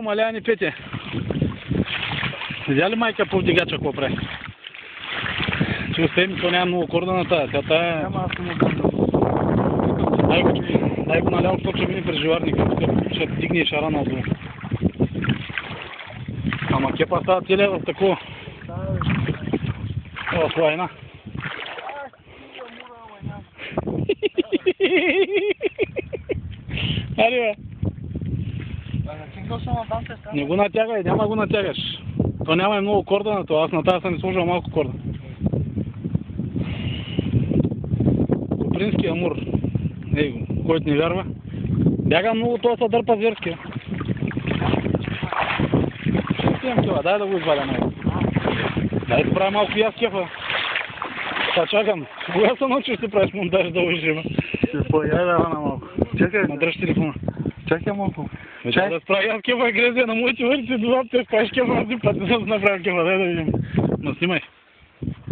Маляни, Пете. Видя ли майка повдигача какво прави? Че оставим, то няма много корда на тая. Няма, аз не му дам. Дай го наляво, защото ще мине през живарника. Ще дигне шара на отдолу. Ама кепа става целия в такова. О, това една. Ари бе. Не го натягай, няма го натягаш. То няма и много корда на това, аз на тази съм сложил малко корда. Купрински амур. Ей го, който не вярва. Бяга много, това се дърпа зверски. Ще имам това, дай да го изваля малко. Дай да правя малко и аз кефа. Та чакам, кога се научиш да правиш монтаж да лъжи, бе? Ще пояда на малко. Чакай, надръж телефона. Чакай малко. Чакай да справя аз кефа и грезия на моите върци, до те спаеш кефа на 3 пъти, да се направя кефа, дай да видим. Но снимай.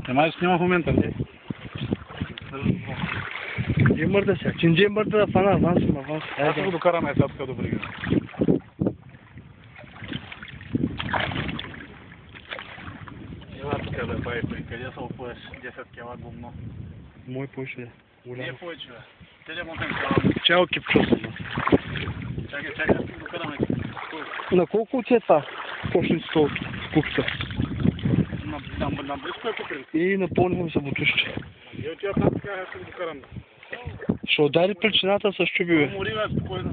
Немай да снима в момента. Джимбърда сега. Чин джимбърда да фана аванс. Аз ще го докараме сега така добре. Ела тук да прави, къде са опоеш 10 кила гумно? Мой повече. Не е повече, бе. Теле мотен кила. Чао кипчоса. Чакай, аз ще го докараме. На колко отсета? Почни с това купца. На близко е покрит. И напълнихме се бутушче. И от тия там така, аз ще го докарам. Ще удари причината с чуби, бе. Умори, бе, спокойно.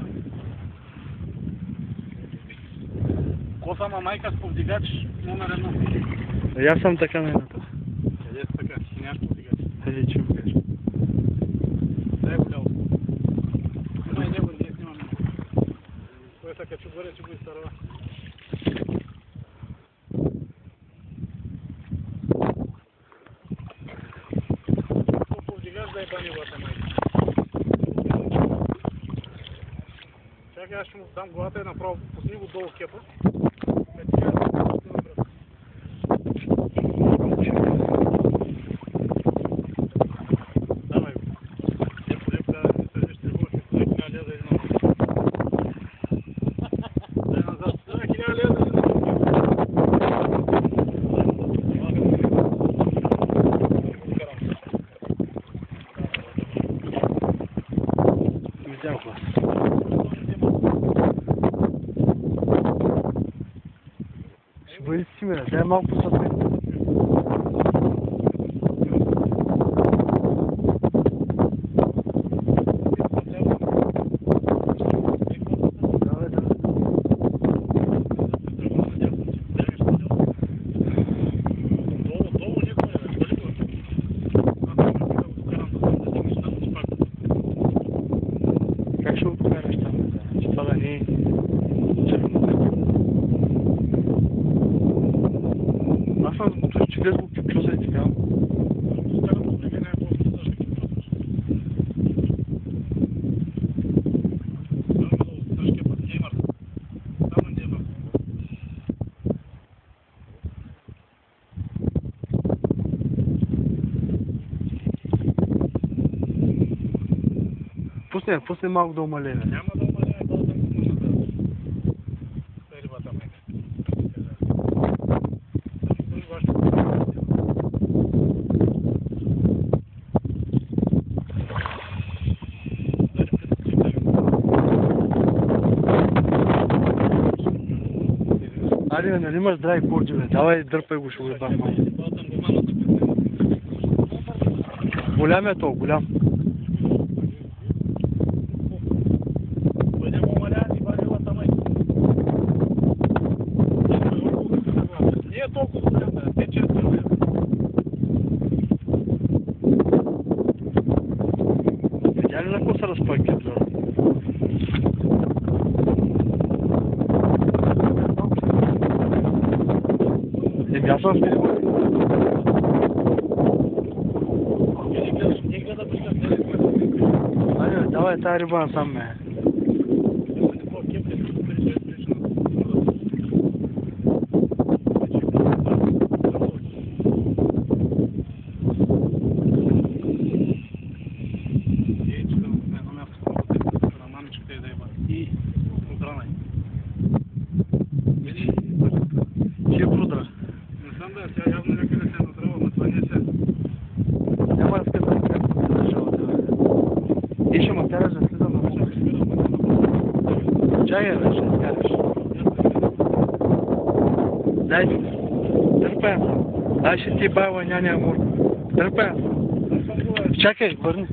Косама майка с повдигач номер 1. И аз съм така на едната. Къде си така? Ти нямаш повдигач. Хайде, че го кажа. Дай го ляво. Има и него, ние снимаме. Кой са качу горе, че го изтърва. Повдигаш да е банилата майка. Чакай, аз ще му дам главата и направо пусни го долу кепа. Давай го. Леко да не се изтребуваш и стои 1000 лева или много. Дай назад. 1000 лева или много. Видях вас. Ще бъде си ме, дай малко посъдне. Как ще го покараш там? Че това да не е черно. Аз съм сбутваш, че гледа го кипчоса и така. Пусне малко да умалее. Няма да умалее, да съм нужда да. Дай рибата майка. Айде, нали имаш здрави корди, бе? Давай, дърпай го, ще го ебам. Голям е то, голям. Не е толкова голям, да, 5-6 лева. Видя ли на какво се разпъки? Аз съм спил. Айде, давай тази риба насам, ме. И отбрана. Чакай, бе, ще скараш. Дай, дърпаем. Дай ще ти бава няня Мурко. Дърпаем. Чакай, бърни.